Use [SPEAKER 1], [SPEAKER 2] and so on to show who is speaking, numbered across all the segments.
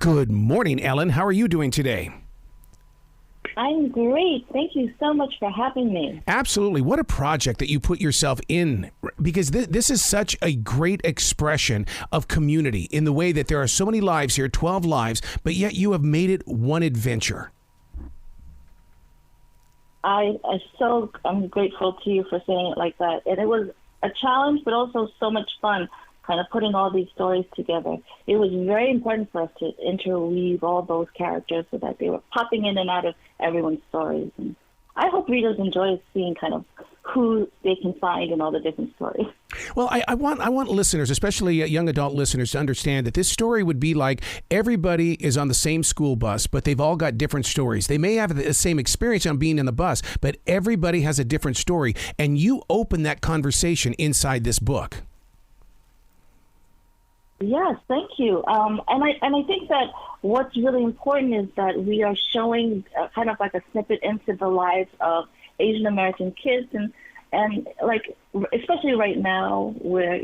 [SPEAKER 1] Good morning, Ellen. How are you doing today?
[SPEAKER 2] I'm great. Thank you so much for having me.
[SPEAKER 1] Absolutely. What a project that you put yourself in, because this is such a great expression of community in the way that there are so many lives here, 12 lives, but yet you have made it one adventure.
[SPEAKER 2] I'm grateful to you for saying it like that. And it was a challenge, but also so much fun, kind of putting all these stories together. It was very important for us to interweave all those characters so that they were popping in and out of everyone's stories. And I hope readers enjoy seeing kind of who they can find in all the different stories.
[SPEAKER 1] Well, I want listeners, especially young adult listeners, to understand that this story would be like everybody is on the same school bus, but they've all got different stories. They may have the same experience on being in the bus, but everybody has a different story. And you open that conversation inside this book.
[SPEAKER 2] Yes, thank you. And I think that what's really important is that we are showing kind of like a snippet into the lives of Asian American kids, and like especially right now, where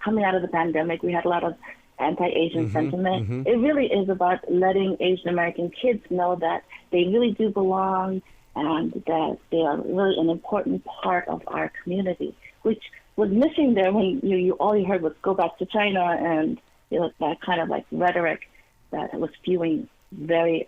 [SPEAKER 2] coming out of the pandemic, we had a lot of anti-Asian sentiment. It really is about letting Asian American kids know that they really do belong and that they are really an important part of our community, which was missing there when you all you heard was go back to China, and that kind of like rhetoric that was spewing very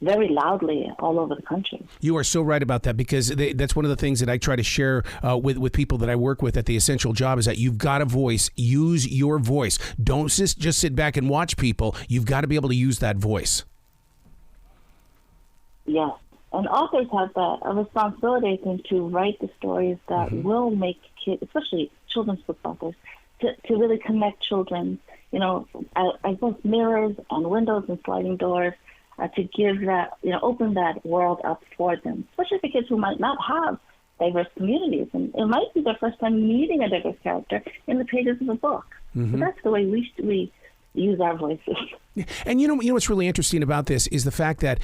[SPEAKER 2] loudly all over the country.
[SPEAKER 1] You are so right about that, because that's one of the things that I try to share with people that I work with at The Essential Job, is that you've got a voice. Use your voice. Don't just sit back and watch people. You've got to be able to use that voice.
[SPEAKER 2] Yes. And authors have a responsibility, I think, to write the stories that will make kids, especially children's book authors, to really connect children, as both mirrors and windows and sliding doors, to give that, open that world up for them, especially for kids who might not have diverse communities. And it might be their first time meeting a diverse character in the pages of a book. So that's the way we use our voices.
[SPEAKER 1] And what's really interesting about this is the fact that,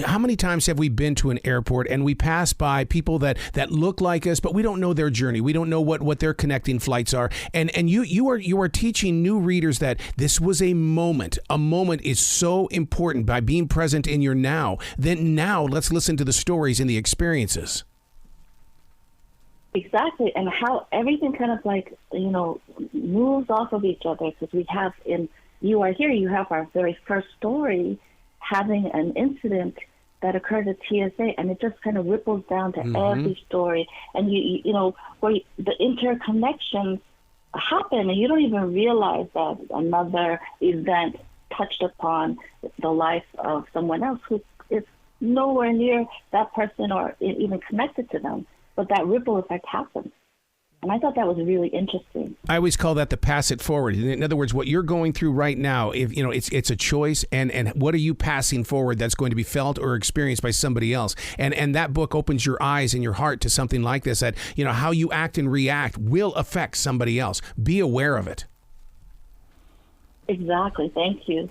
[SPEAKER 1] how many times have we been to an airport and we pass by people that look like us, but we don't know their journey. We don't know what their connecting flights are. And you are teaching new readers that this was a moment. A moment is so important by being present in your now. Then now let's listen to the stories and the experiences.
[SPEAKER 2] Exactly. And how everything kind of like, moves off of each other, because we have You Are Here, you have our very first story having an incident that occurred at TSA, and it just kind of ripples down to every story. And, where the interconnections happen, and you don't even realize that another event touched upon the life of someone else who is nowhere near that person or even connected to them. But that ripple effect happens. And I thought that was really interesting.
[SPEAKER 1] I always call that the pass it forward. In other words, what you're going through right now, if it's a choice, and what are you passing forward that's going to be felt or experienced by somebody else? And that book opens your eyes and your heart to something like this, that how you act and react will affect somebody else. Be aware of it.
[SPEAKER 2] Exactly. Thank you.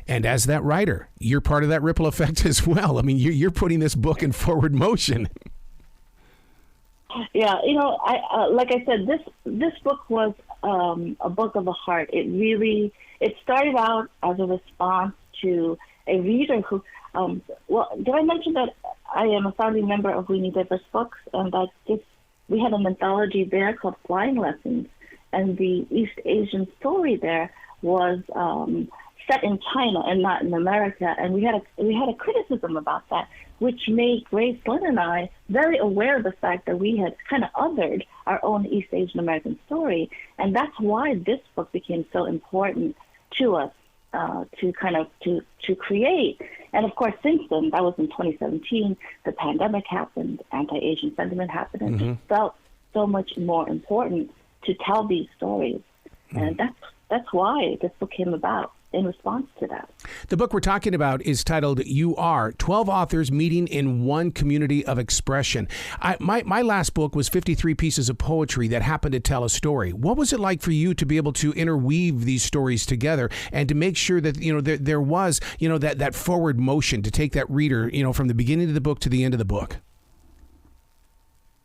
[SPEAKER 1] And as that writer, you're part of that ripple effect as well. I mean, you're putting this book in forward motion.
[SPEAKER 2] Yeah, like I said, this book was a book of the heart. It started out as a response to a reader who, did I mention that I am a founding member of We Need Diverse Books, and that we had an anthology there called Flying Lessons, and the East Asian story there was set in China and not in America, and we had a criticism about that, which made Grace Lynn and I very aware of the fact that we had kind of othered our own East Asian American story, and that's why this book became so important to us to create. And of course, since then, that was in 2017, the pandemic happened, anti-Asian sentiment happened, and it felt so much more important to tell these stories, and that's why this book came about. In response to that.
[SPEAKER 1] The book we're talking about is titled You Are, 12 Authors Meeting in One Community of Expression. My last book was 53 pieces of poetry that happened to tell a story. What was it like for you to be able to interweave these stories together and to make sure that there was that forward motion to take that reader from the beginning of the book to the end of the book?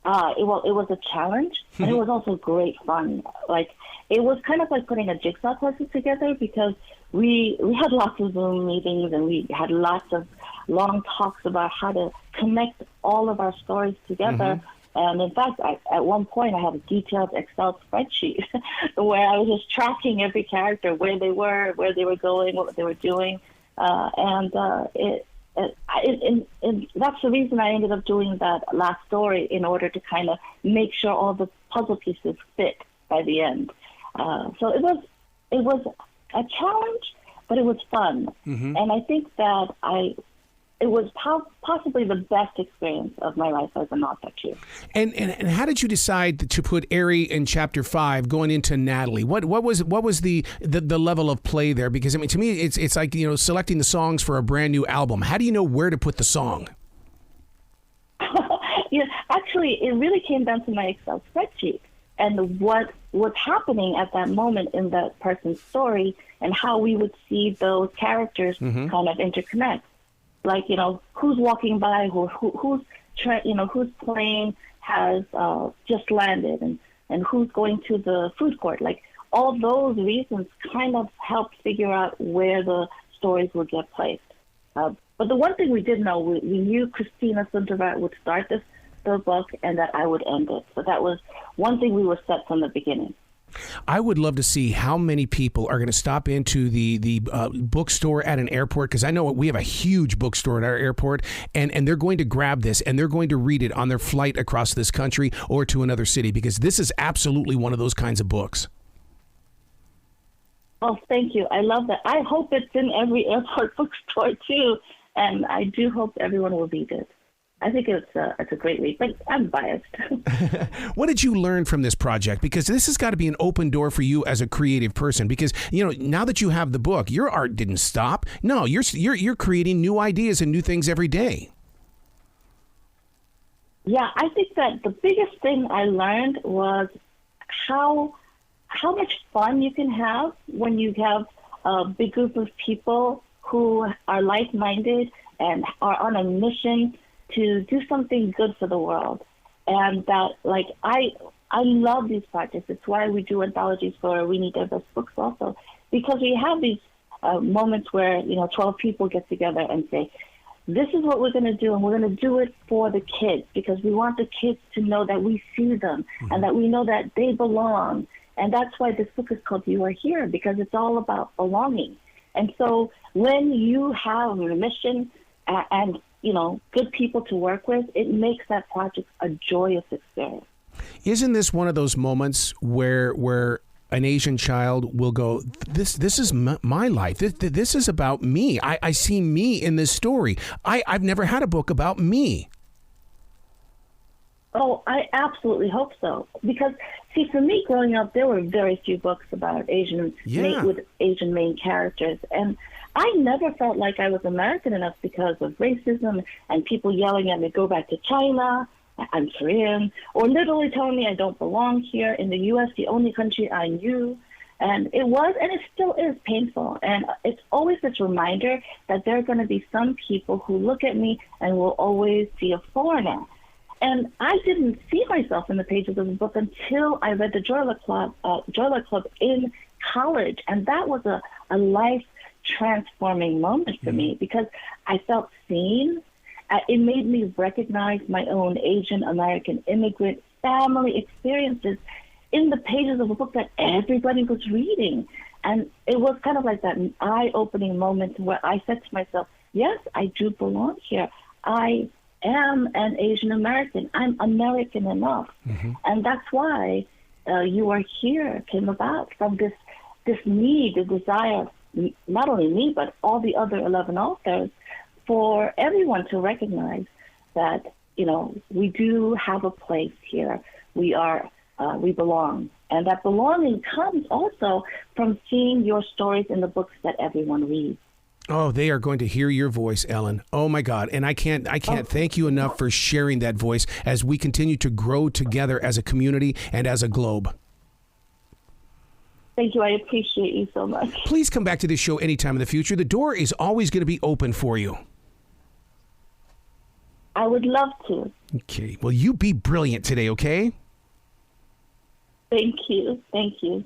[SPEAKER 2] It was a challenge, and it was also great fun. Like, it was kind of like putting a jigsaw puzzle together, because we had lots of Zoom meetings, and we had lots of long talks about how to connect all of our stories together. And in fact, at one point, I had a detailed Excel spreadsheet where I was just tracking every character, where they were going, what they were doing. And that's the reason I ended up doing that last story, in order to kind of make sure all the puzzle pieces fit by the end. So it was a challenge, but it was fun. And I think that it was possibly the best experience of my life as an author, too.
[SPEAKER 1] And how did you decide to put Erin in chapter 5 going into Natalie? What was the level of play there? Because, I mean, to me, it's like, you know, selecting the songs for a brand new album. How do you know where to put the song?
[SPEAKER 2] Yeah, actually, it really came down to my Excel spreadsheet and what was happening at that moment in that person's story, and how we would see those characters kind of interconnect. Like, you know, who's walking by, who's plane has just landed, and who's going to the food court. Like, all those reasons kind of helped figure out where the stories would get placed. But the one thing we did know, we knew Christina Soontornvat would start the book, and that I would end it. So that was one thing we were set from the beginning.
[SPEAKER 1] I would love to see how many people are going to stop into the bookstore at an airport, because I know we have a huge bookstore at our airport, and they're going to grab this and they're going to read it on their flight across this country or to another city, because this is absolutely one of those kinds of books.
[SPEAKER 2] Oh, thank you. I love that. I hope it's in every airport bookstore too, and I do hope everyone will read it. I think it's a great read, but I'm biased.
[SPEAKER 1] What did you learn from this project? Because this has got to be an open door for you as a creative person. Because, you know, now that you have the book, your art didn't stop. No, you're creating new ideas and new things every day.
[SPEAKER 2] Yeah, I think that the biggest thing I learned was how much fun you can have when you have a big group of people who are like-minded and are on a mission to do something good for the world. And that, like, I love these projects. It's why we do anthologies for We Need Diverse Books also, because we have these moments where, you know, 12 people get together and say, this is what we're going to do, and we're going to do it for the kids, because we want the kids to know that we see them and that we know that they belong. And that's why this book is called You Are Here, because it's all about belonging. And so when you have a mission and you know, good people to work with, it makes that project a joyous experience.
[SPEAKER 1] Isn't this one of those moments where an Asian child will go, this is my life. This is about me. I see me in this story. I've never had a book about me.
[SPEAKER 2] Oh, I absolutely hope so. Because, see, for me growing up, there were very few books about with Asian main characters. And I never felt like I was American enough because of racism and people yelling at me, go back to China, I'm Korean, or literally telling me I don't belong here in the U.S., the only country I knew. And it was, and it still is painful. And it's always this reminder that there are going to be some people who look at me and will always see a foreigner. And I didn't see myself in the pages of the book until I read the Joy Luck Club in college. And that was a life transforming moment for me, because I felt seen. It made me recognize my own Asian American immigrant family experiences in the pages of a book that everybody was reading. And it was kind of like that eye-opening moment where I said to myself, yes, I do belong here. I am an Asian American. I'm American enough. And that's why You Are Here came about, from this need, the desire, not only me, but all the other 11 authors, for everyone to recognize that, you know, we do have a place here. We belong. And that belonging comes also from seeing your stories in the books that everyone reads.
[SPEAKER 1] Oh, they are going to hear your voice, Ellen. Oh my God. And I can't thank you enough for sharing that voice as we continue to grow together as a community and as a globe.
[SPEAKER 2] Thank you. I appreciate you so much.
[SPEAKER 1] Please come back to this show anytime in the future. The door is always going to be open for you.
[SPEAKER 2] I would love to.
[SPEAKER 1] Okay. Well, you be brilliant today, okay?
[SPEAKER 2] Thank you. Thank you.